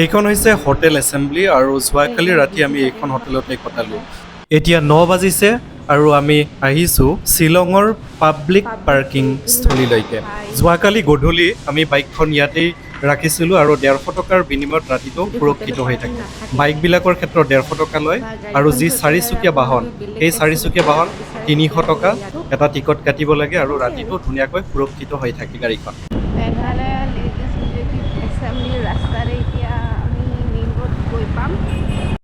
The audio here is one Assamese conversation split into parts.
এইখন হৈছে হোটেল এছেম্বলি আৰু যোৱাকালি ৰাতি আমি এইখন হোটেলতে কটালোঁ। এতিয়া 9 বাজিছে আৰু আমি আহিছোঁ শ্বিলঙৰ পাব্লিক পাৰ্কিং স্থলীলৈকে। যোৱাকালি গধূলি আমি বাইকখন ইয়াতেই ৰাখিছিলোঁ আৰু 150 টকাৰ বিনিময়ত ৰাতিটো সুৰক্ষিত হৈ থাকে। বাইকবিলাকৰ ক্ষেত্ৰত 150 টকা লয় আৰু যি চাৰিচকীয়া বাহন, সেই চাৰিচকীয়া বাহন 300 টকা এটা টিকট কাটিব লাগে আৰু ৰাতিটো ধুনীয়াকৈ সুৰক্ষিত হৈ থাকে গাড়ীখন। মেঘালয়া লেজিছলেটিভ এছেম্বলিৰ ৰাস্তাৰে এতিয়া আমি মেইন ৰোড গৈ পাম।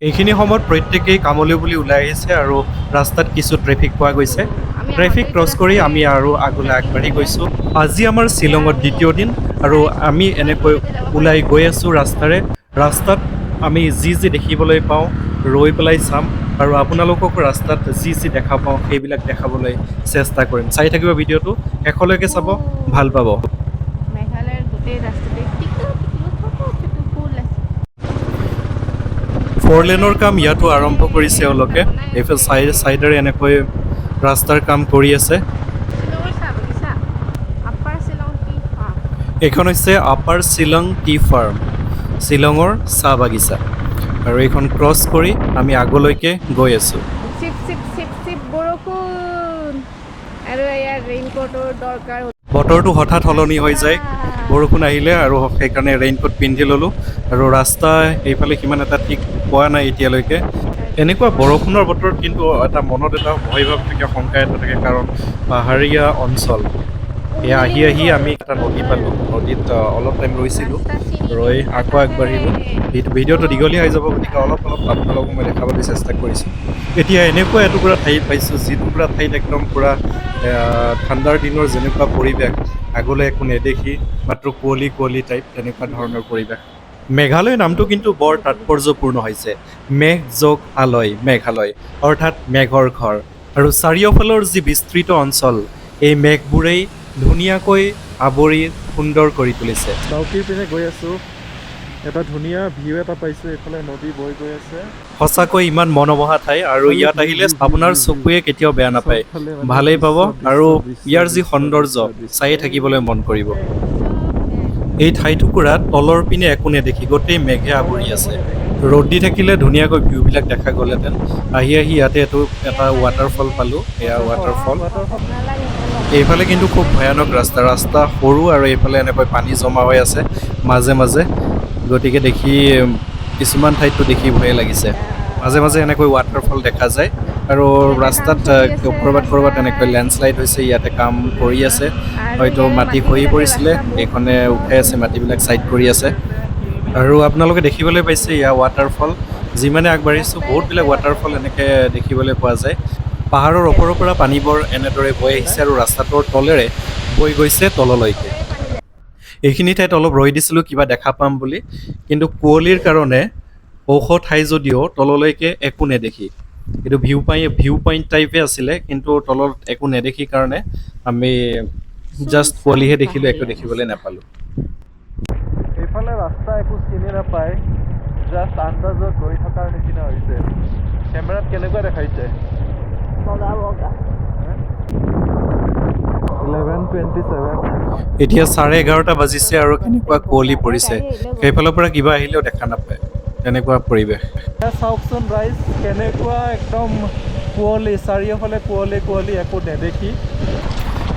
এইখিনি সময়ত প্ৰত্যেকেই কামলৈ বুলি ওলাই আহিছে আৰু ৰাস্তাত কিছু ট্ৰেফিক পোৱা গৈছে। ট্ৰেফিক ক্ৰছ কৰি আমি আৰু আগলৈ আগবাঢ়ি গৈছোঁ। আজি আমাৰ শ্বিলঙত দ্বিতীয় দিন আৰু আমি এনেকৈ ওলাই গৈ আছোঁ ৰাস্তাৰে। ৰাস্তাত আমি যি দেখিবলৈ পাওঁ ৰৈ পেলাই চাম আৰু আপোনালোককো ৰাস্তাত যি দেখা পাওঁ সেইবিলাক দেখাবলৈ চেষ্টা কৰিম। চাই থাকিব ভিডিঅ'টো, শেষলৈকে চাব, ভাল পাব। মেঘালয়ৰ গোটেই ৰাস্তাতে ফুল আছে। 4 লেনৰ কাম ইয়াতো আৰম্ভ কৰিছে এওঁলোকে। এইফালে চাইডেৰে এনেকৈ ৰাস্তাৰ কাম কৰি আছে। এইখন হৈছে আপাৰ শ্বিলং টি ফাৰ্ম, শ্বিলঙৰ চাহ বাগিচা। আৰু এইখন ক্ৰছ কৰি আমি আগলৈকে গৈ আছোঁ। বৰষুণ আৰু ইয়াৰ ৰেইনকোটৰ দৰকাৰ। বতৰটো হঠাৎ সলনি হৈ যায়, বৰষুণ আহিলে আৰু সেইকাৰণে ৰেইনকোট পিন্ধি ল'লোঁ। আৰু ৰাস্তা এইফালে সিমান এটা ঠিক পোৱা নাই এতিয়ালৈকে। এনেকুৱা বৰষুণৰ বতৰত কিন্তু এটা মনত এটা ভয় ভাৱ থাকে, শংকা এটা থাকে, কাৰণ পাহাৰীয়া অঞ্চল। এয়া আহি আমি এটা নদী পালোঁ। নদীত অলপ টাইম ৰৈছিলোঁ, ৰৈ আকৌ আগবাঢ়িলোঁ। ভিডিঅ'টো দীঘলীয়া হৈ যাব, গতিকে অলপ আপোনালোকক মই দেখাবলৈ চেষ্টা কৰিছোঁ। এতিয়া এনেকুৱা এটুকুৰা ঠাই পাইছোঁ, যিটুকুৰা ঠাইত একদম পূৰা ঠাণ্ডাৰ দিনৰ যেনেকুৱা পৰিৱেশ, আগলৈ একো নেদেখি মাত্ৰ কুঁৱলী টাইপ, তেনেকুৱা ধৰণৰ পৰিৱেশ। মেঘালয় নামটো কিন্তু বৰ তাৎপৰ্যপূৰ্ণ হৈছে। মেঘ যোগ আলয়, মেঘালয় অৰ্থাৎ মেঘৰ ঘৰ। আৰু চাৰিওফালৰ যি বিস্তৃত অঞ্চল, এই মেঘবোৰেই ধুনীয়াকৈ আৱৰি সুন্দৰ কৰি তুলিছে। ডাউকিৰ পিনে গৈ আছোঁ, এটা ধুনীয়া ভিউ এটা পাইছোঁ, এইফালে নদী বৈ গৈ আছে। সঁচাকৈ ইমান মনোমোহা ঠাই, আৰু ইয়াত আহিলে আপোনাৰ চকুৱে কেতিয়াও বেয়া নাপায়, ভালেই পাব। আৰু ইয়াৰ যি সৌন্দৰ্য চায়ে থাকিবলৈ মন কৰিব। এই ঠাইটুকুৰাত তলৰ পিনে একো নেদেখি গোটেই মেঘে আৱৰি আছে। ৰ'দ দি থাকিলে ধুনীয়াকৈ ভিউবিলাক দেখা গ'লহেঁতেন। আহি ইয়াতে এটা ৱাটাৰফল পালোঁ, এয়া ৱাটাৰফল। এইফালে কিন্তু খুব ভয়ানক ৰাস্তা সৰু, আৰু এইফালে এনেকৈ পানী জমা হৈ আছে মাজে মাজে। গতিকে কিছুমান ঠাইততো দেখি ভয়ে লাগিছে। মাজে মাজে এনেকৈ ৱাটাৰফল দেখা যায়, আৰু ৰাস্তাত ক'ৰবাত এনেকৈ লেণ্ডশ্লাইড হৈছে। ইয়াতে কাম কৰি আছে, হয়তো মাটি খহি পৰিছিলে, এইখনে উঠাই আছে, মাটিবিলাক ছাইড কৰি আছে। আৰু আপোনালোকে দেখিবলৈ পাইছে এয়া ৱাটাৰফল। যিমানে আগবাঢ়িছোঁ বহুতবিলাক ৱাটাৰফল এনেকৈ দেখিবলৈ পোৱা যায়। পাহাৰৰ ওপৰৰ পৰা পানীবোৰ এনেদৰে বৈ আহিছে আৰু ৰাস্তাটোৰ তলেৰে বৈ গৈছে তললৈকে। এইখিনি ঠাইত অলপ ৰৈ দিছিলোঁ কিবা দেখা পাম বুলি, কিন্তু কুঁৱলীৰ কাৰণে ওখ ঠাই যদিও তললৈকে একো নেদেখি। এইটো ভিউ পইণ্ট টাইপে আছিলে, কিন্তু তলত একো নেদেখি কাৰণে আমি জাষ্ট কুঁৱলীহে দেখিলোঁ, একো দেখিবলৈ নাপালোঁ। এইফালে ৰাস্তা একো চিনি নাপায়, জাষ্ট আন্দাজত গৈ থকাৰ নিচিনা হৈছে। কেমেৰাত কেনেকুৱা দেখাইছে? 11:27। এতিয়া 11:30 বাজিছে আৰু কেনেকুৱা কুঁৱলী পৰিছে, সেইফালৰ পৰা কিবা আহিলেও দেখা নাপায়, তেনেকুৱা পৰিৱেশ। চাওকচোন ৰাইজ, কেনেকুৱা একদম কুঁৱলী, চাৰিওফালে কুঁৱলী, একো নেদেখি।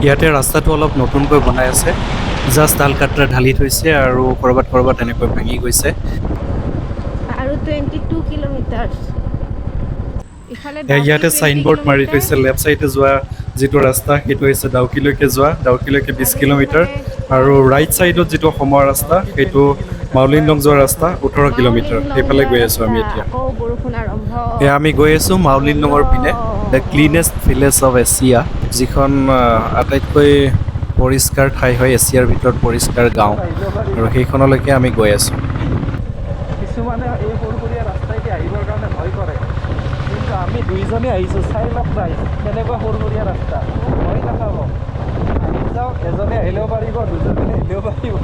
ইয়াতে ৰাস্তাটো অলপ নতুনকৈ বনাই আছে, জাষ্ট আলকাট্ৰা ঢালি থৈছে আৰু ক'ৰবাত এনেকৈ ভাঙি গৈছে। আৰু 22 কিলোমিটাৰ। ইয়াতে চাইনবোৰ্ড মাৰি থৈছে, লেফ্ট চাইডে যোৱা যিটো ৰাস্তা সেইটো হৈছে ডাউকিলৈকে যোৱা, ডাউকিলৈকে 20 কিলোমিটাৰ। আৰু ৰাইট চাইডত যিটো অসমৰ ৰাস্তা সেইটো মাউলিনডং যোৱা ৰাস্তা 18 কিলোমিটাৰ। সেইফালে গৈ আছোঁ আমি এতিয়া। এয়া আমি গৈ আছোঁ মাউলিনডঙৰ পিনে, the cleanest village of Asia, যিখন আটাইতকৈ পৰিষ্কাৰ ঠাই হয়, এছিয়াৰ ভিতৰত পৰিষ্কাৰ গাঁও, আৰু সেইখনলৈকে আমি গৈ আছোঁ। কিছুমানে এই সৰু ৰাস্তাইদি আহিবৰ কাৰণে ভয় কৰে, কিন্তু আমি দুইজনে আহিছোঁ, চাই লাভ নাই কেনেকুৱা সৰু ৰাস্তা। ভয় নাখাব, আহি যাওক, এজনে আহিলেও পাৰিব, দুজনে আহিলেও পাৰিব।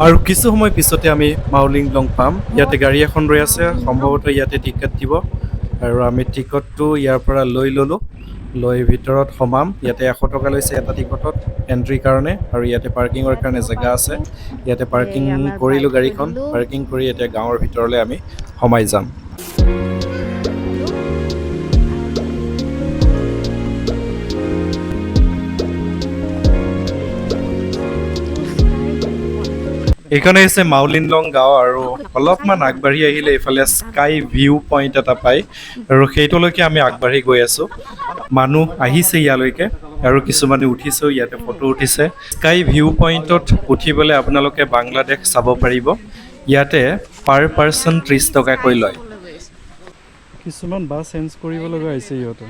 আৰু কিছু সময় পিছতে আমি মাউলিনডং পাম। ইয়াতে গাড়ী এখন ৰৈ আছে, সম্ভৱতঃ ইয়াতে টিকেট দিব। আৰু আমি টিকটটো ইয়াৰ পৰা লৈ ল'লোঁ, লৈ ভিতৰত সোমাম। ইয়াতে 100 টকা লৈছে এটা টিকটত এণ্ট্ৰিৰ কাৰণে, আৰু ইয়াতে পাৰ্কিঙৰ কাৰণে ইয়াতেও জেগা আছে। পাৰ্কিং। ইয়াতে পাৰ্কিং এই আমাৰ কৰিলোঁ বাইক থৈ গাড়ীখন, দিলোঁ। পাৰ্কিং কৰি এতিয়া গাঁৱৰ ভিতৰলৈ আমি সোমাই যাম। এইখনে হৈছে মাউলিনলং গাঁও, আৰু অলপমান আগবাঢ়ি আহিলে এইফালে স্কাই ভিউ পইণ্ট এটা পায়, আৰু সেইটোলৈকে আমি আগবাঢ়ি গৈ আছোঁ। মানুহ আহিছে ইয়ালৈকে, আৰু কিছুমানে উঠিছেও, ইয়াতে ফটো উঠিছে। স্কাই ভিউ পইণ্টত উঠিবলৈ আপোনালোকে বাংলাদেশ চাব পাৰিব। ইয়াতে পাৰ পাৰ্চন 30 টকাকৈ লয়। কিছুমান বাছ চেঞ্জ কৰিব লগা হৈছে ইহঁতে।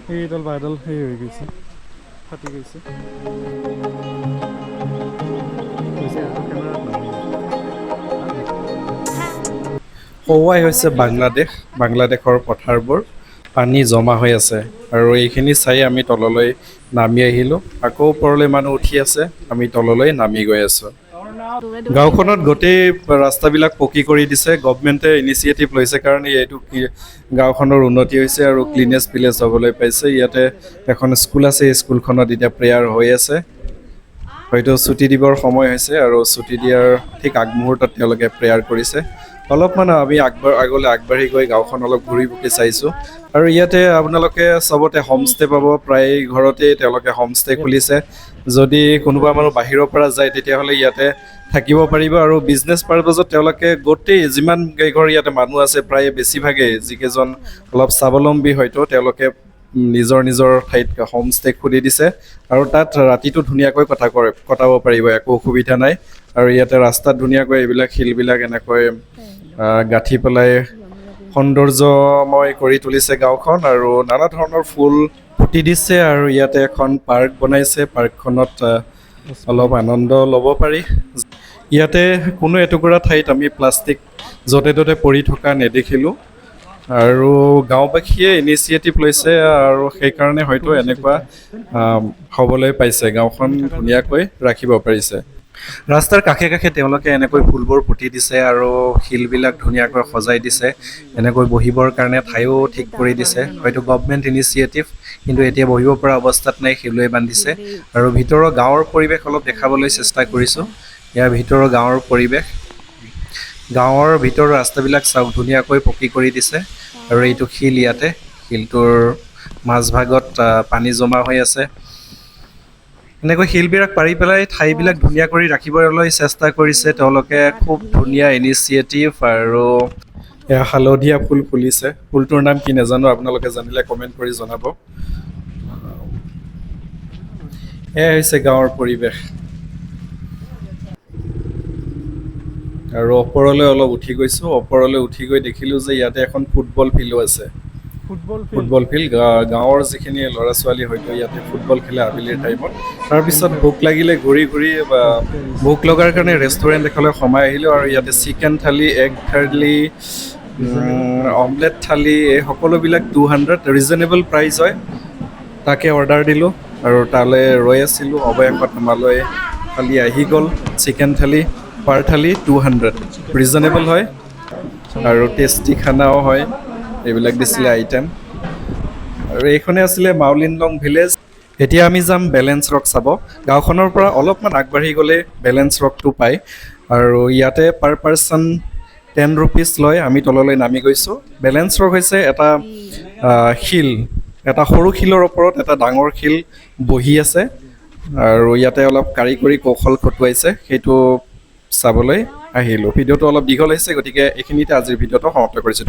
সেইডাল বাডাল সেই হৈ গৈছে, ফাটি গৈছে। সৌৱাই হৈছে বাংলাদেশ, বাংলাদেশৰ পথাৰবোৰ পানী জমা হৈ আছে, আৰু এইখিনি চাই আমি তললৈ নামি আহিলোঁ। আকৌ ওপৰলৈ মানুহ উঠি আছে, আমি তললৈ নামি গৈ আছোঁ। গাঁওখনত গোটেই ৰাস্তাবিলাক পকী কৰি দিছে। গভমেণ্টে ইনিচিয়েটিভ লৈছে কাৰণে এইটো গাঁওখনৰ উন্নতি হৈছে আৰু ক্লিনেষ্ট ভিলেজ হ'বলৈ পাইছে। ইয়াতে এখন স্কুল আছে, এই স্কুলখনত এতিয়া প্ৰেয়াৰ হৈ আছে। হয়তো ছুটি দিবৰ সময় হৈছে, আৰু ছুটি দিয়াৰ ঠিক আগমুহূৰ্তত তেওঁলোকে প্ৰেয়াৰ কৰিছে। অলপমান আমি আগলৈ আগবাঢ়ি গৈ গাঁওখন অলপ ঘূৰি পকি চাইছোঁ। আৰু ইয়াতে আপোনালোকে চবতে হোমষ্টে পাব, প্ৰায় ঘৰতেই তেওঁলোকে হোমষ্টে খুলিছে। যদি কোনোবা মানুহ বাহিৰৰ পৰা যায় তেতিয়াহ'লে ইয়াতে থাকিব পাৰিব, আৰু বিজনেছ পাৰপাজত তেওঁলোকে গোটেই যিমান কেইঘৰ ইয়াতে মানুহ আছে প্ৰায় বেছিভাগেই যিকেইজন অলপ স্বাৱলম্বী হয়তো তেওঁলোকে নিজৰ নিজৰ ঠাইত হোমষ্টে খুলি দিছে, আৰু তাত ৰাতিটো ধুনীয়াকৈ কটাব পাৰিব, একো অসুবিধা নাই। আৰু ইয়াতে ৰাস্তাত ধুনীয়াকৈ এইবিলাক শিলবিলাক এনেকৈ গাঁঠি পেলাই সৌন্দৰ্যময় কৰি তুলিছে গাঁওখন, আৰু নানা ধৰণৰ ফুল পুতি দিছে, আৰু ইয়াতে এখন পাৰ্ক বনাইছে। পাৰ্কখনত অলপ আনন্দ ল'ব পাৰি। ইয়াতে কোনো এটুকুৰা ঠাইত আমি প্লাষ্টিক য'তে ত'তে পৰি থকা নেদেখিলোঁ, আৰু গাঁওবাসীয়ে ইনিচিয়েটিভ লৈছে, আৰু সেইকাৰণে হয়তো এনেকুৱা হ'বলৈ পাইছে, গাঁওখন ধুনীয়াকৈ ৰাখিব পাৰিছে। ৰাস্তাৰ কাষে কাষে তেওঁলোকে এনেকৈ ফুলবোৰ পুতি দিছে, আৰু শিলবিলাক ধুনীয়াকৈ সজাই দিছে। এনেকৈ বহিবৰ কাৰণে ঠাইও ঠিক কৰি দিছে, হয়তো গভমেণ্ট ইনিচিয়েটিভ, কিন্তু এতিয়া বহিব পৰা অৱস্থাত নাই, শিলুৱে বান্ধিছে। আৰু ভিতৰৰ গাঁৱৰ পৰিৱেশ অলপ দেখাবলৈ চেষ্টা কৰিছোঁ। ইয়াৰ ভিতৰৰ গাঁৱৰ পৰিৱেশ, গাঁৱৰ ভিতৰৰ ৰাস্তাবিলাক চাওক, ধুনীয়াকৈ পকী কৰি দিছে। আৰু এইটো শিল, ইয়াতে শিলটোৰ মাজভাগত পানী জমা হৈ আছে। এনেকৈ শিলবিলাক পাৰি পেলাই ঠাইবিলাক ধুনীয়া কৰি ৰাখিবলৈ চেষ্টা কৰিছে তেওঁলোকে। খুব ধুনীয়া ইনিচিয়েটিভ। আৰু এয়া হালধীয়া ফুল ফুলিছে, ফুলটোৰ নাম কি নাজানো, আপোনালোকে জানিলে কমেণ্ট কৰি জনাব। এয়াই হৈছে গাঁৱৰ পৰিৱেশ। আৰু ওপৰলৈ অলপ উঠি গৈছোঁ, ওপৰলৈ উঠি গৈ দেখিলোঁ যে ইয়াতে এখন ফুটবল ফিল্ডো আছে। ফুটবল ফিল্ড, গাঁৱৰ যিখিনি ল'ৰা ছোৱালী হয়তো ইয়াতে ফুটবল খেলে আবেলিৰ টাইমত। তাৰপিছত ভোক লাগিলে ঘূৰি ঘূৰি ভোক লগাৰ কাৰণে ৰেষ্টুৰেণ্ট এখনলৈ সোমাই আহিলোঁ, আৰু ইয়াতে চিকেন থালি, এগ থালি, অমলেট থালি, এই সকলোবিলাক 200 ৰিজনেবল প্ৰাইচ হয়। তাকে অৰ্ডাৰ দিলোঁ, আৰু তালৈ ৰৈ আছিলোঁ। অৱশেষত আমালৈ থালি আহি গ'ল, চিকেন থালি। পাৰ থালি 200, ৰিজনেবল হয়, আৰু টেষ্টি খানাও হয়। এইবিলাক দিছিলে আইটেম। আৰু এইখনে আছিলে মাউলিনলং ভিলেজ। এতিয়া আমি যাম বেলেঞ্চ ৰক চাব। গাঁওখনৰ পৰা অলপমান আগবাঢ়ি গ'লে বেলেঞ্চ ৰকটো পায়, আৰু ইয়াতে পাৰ পাৰ্চন 10 ৰুপিজ লয়। আমি তললৈ নামি গৈছোঁ। বেলেঞ্চ ৰক হৈছে এটা শিল, এটা সৰু শিলৰ ওপৰত এটা ডাঙৰ শিল বহি আছে, আৰু ইয়াতে অলপ কাৰিকৰী কৌশল খটুৱাইছে, সেইটো চাবলৈ আহিলোঁ। ভিডিঅ'টো অলপ দীঘল হৈছে, গতিকে এইখিনিতে আজিৰ ভিডিঅ'টো সমাপ্ত কৰিছোঁ।